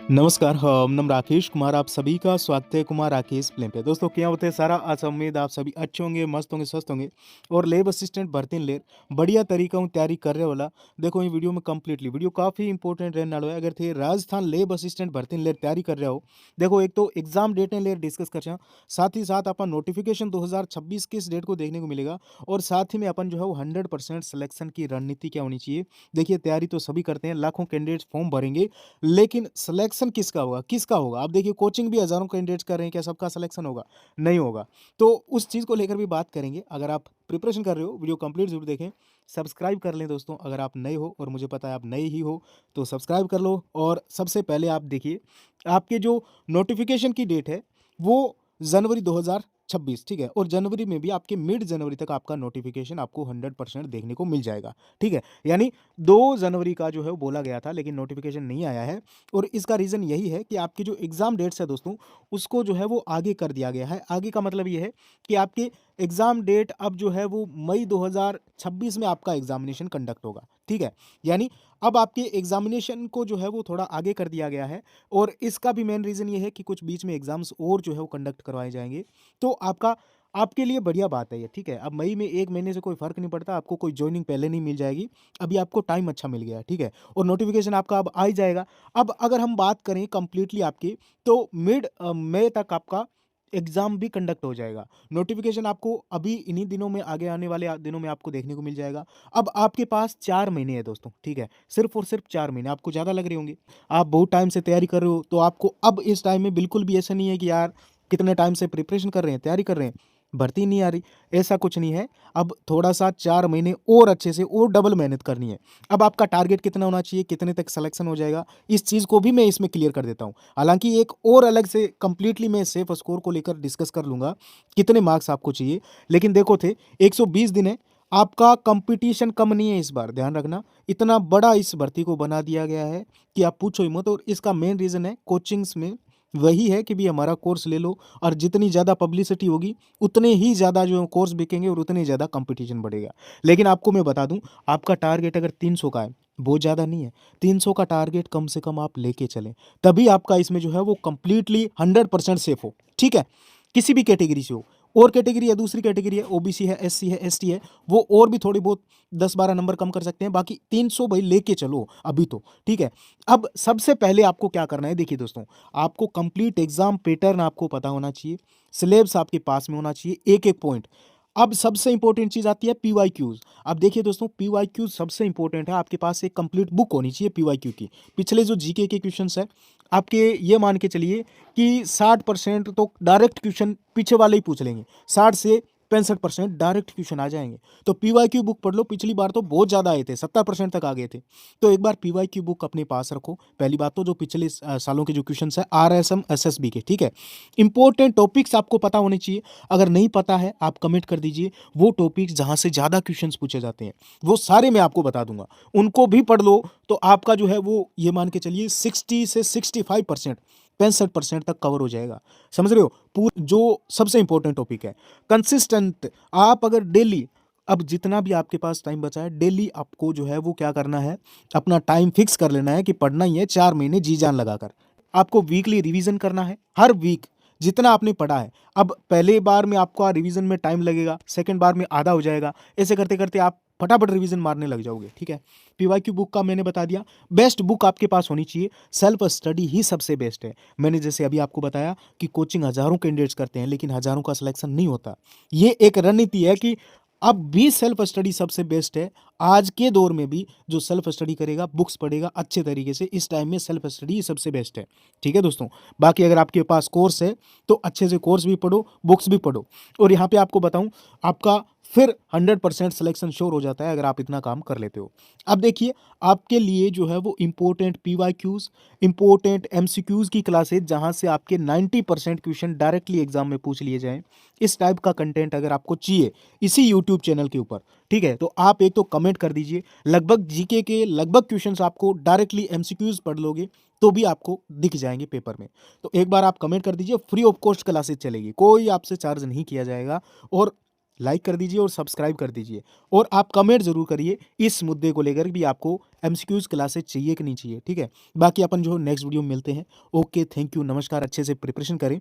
नमस्कार, नाम राकेश कुमार। आप सभी का स्वागत है कुमार राकेश प्लेन पे। दोस्तों क्या होते हैं सारा आज उम्मीद आप सभी अच्छे होंगे, मस्त होंगे, स्वस्थ होंगे और लेब असिस्टेंट भर्ती लेर बढ़िया तरीका हूँ तैयारी कर रहे वाला। देखो ये वीडियो में कंप्लीटली वीडियो काफ़ी इंपॉर्टेंट रहने वाला है। अगर थे राजस्थान लेब असिस्टेंट भर्ती लेर तैयारी कर रहे हो, देखो एक तो एग्जाम डेट ने लेर डिस्कस कर रहे साथ ही साथ अपन नोटिफिकेशन 2026 किस डेट को देखने को मिलेगा और साथ ही में अपन जो है वो 100% सिलेक्शन की रणनीति क्या होनी चाहिए। देखिए तैयारी तो सभी करते हैं, लाखों कैंडिडेट्स फॉर्म भरेंगे, लेकिन सिलेक्शन किसका होगा, किसका होगा? अब देखिए कोचिंग भी हज़ारों कैंडिडेट्स कर रहे हैं, क्या सबका सिलेक्शन होगा? नहीं होगा। तो उस चीज़ को लेकर भी बात करेंगे। अगर आप प्रिपरेशन कर रहे हो, वीडियो कंप्लीट ज़रूर देखें। सब्सक्राइब कर लें दोस्तों, अगर आप नए हो और मुझे पता है आप नए ही हो, तो सब्सक्राइब कर लो। और सबसे पहले आप देखिए, आपके जो नोटिफ़िकेशन की डेट है, वो जनवरी 2026, ठीक है? और जनवरी में भी आपके मिड जनवरी तक आपका नोटिफ़िकेशन आपको 100% देखने को मिल जाएगा, ठीक है? यानी 2 जनवरी का जो है वो बोला गया था, लेकिन नोटिफ़िकेशन नहीं आया है। और इसका रीज़न यही है कि आपकी जो एग्ज़ाम डेट्स है दोस्तों, उसको जो है वो आगे कर दिया गया है। आगे का मतलब ये है कि आपके एग्ज़ाम डेट अब जो है वो मई 2026 में आपका एग्ज़ामिनेशन कंडक्ट होगा, ठीक है? यानी अब आपके एग्ज़ामिनेशन को जो है वो थोड़ा आगे कर दिया गया है। और इसका भी मेन रीज़न ये है कि कुछ बीच में एग्ज़ाम्स और जो है वो कंडक्ट करवाए जाएँगे। तो आपके लिए बढ़िया बात है ये, ठीक है? अब मई में 1 महीने से कोई फ़र्क नहीं पड़ता, आपको कोई जॉइनिंग पहले नहीं मिल जाएगी। अभी आपको टाइम अच्छा मिल गया है, ठीक है? और नोटिफ़िकेशन आपका अब आ ही जाएगा। अब अगर हम बात करें कंप्लीटली आपकी, तो मिड मई तक आपका एग्ज़ाम भी कंडक्ट हो जाएगा। नोटिफ़िकेशन आपको अभी इन्हीं दिनों में, आगे आने वाले दिनों में आपको देखने को मिल जाएगा। अब आपके पास 4 महीने हैं दोस्तों, ठीक है? सिर्फ़ और सिर्फ़ 4 महीने। आपको ज़्यादा लग रहे होंगे, आप बहुत टाइम से तैयारी कर रहे हो, तो आपको अब इस टाइम में बिल्कुल भी ऐसा नहीं है कि यार कितने टाइम से प्रिपरेशन कर रहे हैं, तैयारी कर रहे हैं, भर्ती नहीं आ रही, ऐसा कुछ नहीं है। अब थोड़ा-सा 4 महीने और अच्छे से और डबल मेहनत करनी है। अब आपका टारगेट कितना होना चाहिए, कितने तक सिलेक्शन हो जाएगा, इस चीज़ को भी मैं इसमें क्लियर कर देता हूँ। हालाँकि एक और अलग से कंप्लीटली मैं सेफ स्कोर को लेकर डिस्कस कर लूँगा, कितने मार्क्स आपको चाहिए। लेकिन देखो थे 120 दिन है, आपका कंपटीशन कम नहीं है इस बार, ध्यान रखना। इतना बड़ा इस भर्ती को बना दिया गया है कि आप पूछो ही मत। और इसका मेन रीज़न है कोचिंग्स में वही है कि भई हमारा कोर्स ले लो, और जितनी ज़्यादा पब्लिसिटी होगी, उतने ही ज़्यादा जो कोर्स बिकेंगे और उतने ज़्यादा कंपटीशन बढ़ेगा। लेकिन आपको मैं बता दूँ, आपका टारगेट अगर 300 का है, बहुत ज़्यादा नहीं है। 300 का टारगेट कम से कम आप लेके चलें, तभी आपका इसमें जो है वो कंप्लीटली 100% सेफ हो, ठीक है? किसी भी कैटेगरी से हो। और कैटेगरी है, दूसरी कैटेगरी है, ओबीसी है, एससी है, एसटी है, वो और भी थोड़ी बहुत 10-12 नंबर कम कर सकते हैं। बाकी 300 भाई लेके चलो अभी तो, ठीक है? अब सबसे पहले आपको क्या करना है, देखिए दोस्तों, आपको कंप्लीट एग्जाम पैटर्न आपको पता होना चाहिए, सिलेबस आपके पास में होना चाहिए, एक-एक पॉइंट। अब सबसे इंपॉर्टेंट चीज़ आती है पीवाईक्यूज़। अब देखिए दोस्तों, पीवाईक्यूज़ सबसे इंपॉर्टेंट है, आपके पास एक कंप्लीट बुक होनी चाहिए पीवाईक्यू की। पिछले जो जीके के क्वेश्चंस हैं, आपके ये मान के चलिए कि 60% तो डायरेक्ट क्वेश्चन पीछे वाले ही पूछ लेंगे, 60 से 65% डायरेक्ट क्वेश्चन आ जाएँगे। तो पीवाईक्यू बुक पढ़ लो, पिछली बार तो बहुत ज़्यादा आए थे, 70% तक आ गए थे। तो एक बार पीवाईक्यू बुक अपने पास रखो। पहली बात तो जो पिछले सालों के जो क्वेश्चंस हैं आरएसएम, एसएसबी के, ठीक है? इंपॉर्टेंट टॉपिक्स आपको पता होने चाहिए। अगर नहीं पता है, आप कमेंट कर दीजिए, वो टॉपिक्स जहाँ से ज़्यादा क्वेश्चंस पूछे जाते हैं, वो सारे मैं आपको बता दूँगा। उनको भी पढ़ लो, तो आपका जो है वो ये मान के चलिए 60 से 65%, 65% तक कवर हो जाएगा। समझ रहे हो? जो सबसे इंपॉर्टेंट टॉपिक है, कंसिस्टेंट आप अगर डेली, अब जितना भी आपके पास टाइम बचा है, डेली आपको जो है वो क्या करना है, अपना टाइम फिक्स कर लेना है कि पढ़ना ही है 4 महीने जी जान लगाकर। आपको वीकली रिवीजन करना है, हर वीक जितना आपने पढ़ा है। अब पहले बार में आपका रिवीजन में टाइम लगेगा, सेकंड बार में आधा हो जाएगा, ऐसे करते-करते आप फटाफट रिवीजन मारने लग जाओगे, ठीक है? पीवाईक्यू बुक का मैंने बता दिया। बेस्ट बुक आपके पास होनी चाहिए, सेल्फ स्टडी ही सबसे बेस्ट है। मैंने जैसे अभी आपको बताया कि कोचिंग हज़ारों कैंडिडेट्स करते हैं, लेकिन हज़ारों का सिलेक्शन नहीं होता। ये एक रणनीति है कि अब भी सेल्फ स्टडी सबसे बेस्ट है। आज के दौर में भी जो सेल्फ स्टडी करेगा, बुक्स पढ़ेगा अच्छे तरीके से, इस टाइम में सेल्फ स्टडी सबसे बेस्ट है। ठीक है दोस्तों? बाकी अगर आपके पास कोर्स है, तो अच्छे से कोर्स भी पढ़ो, बुक्स भी पढ़ो। और यहाँ पे आपको बताऊँ, आपका फिर 100% सिलेक्शन श्योर हो जाता है अगर आप इतना काम कर लेते हो। अब देखिए, आपके लिए जो है वो इम्पोर्टेंट पीवाईक्यूज़, इम्पोर्टेंट एमसीक्यूज़ की क्लासेस, जहाँ से आपके 90% क्वेश्चन डायरेक्टली एग्जाम में पूछ लिए जाएँ। इस टाइप का कंटेंट अगर आपको चाहिए इसी यूट्यूब चैनल के ऊपर, ठीक है? तो आप एक तो कमेंट कर दीजिए। लगभग जीके के लगभग क्वेश्चंस आपको डायरेक्टली एमसीक्यूज़ पढ़ लोगे, तो भी आपको दिख जाएँगे पेपर में। तो एक बार आप कमेंट कर दीजिए, फ्री ऑफ कॉस्ट क्लासेस चलेगी, कोई आपसे चार्ज नहीं किया जाएगा। और लाइक कर दीजिए और सब्सक्राइब कर दीजिए और आप कमेंट ज़रूर करिए इस मुद्दे को लेकर भी आपको एमसीक्यूज़ क्लासेस चाहिए कि नहीं चाहिए, ठीक है? बाकी अपन जो नेक्स्ट वीडियो में मिलते हैं। ओके, थैंक यू, नमस्कार, अच्छे से प्रिपरेशन करें।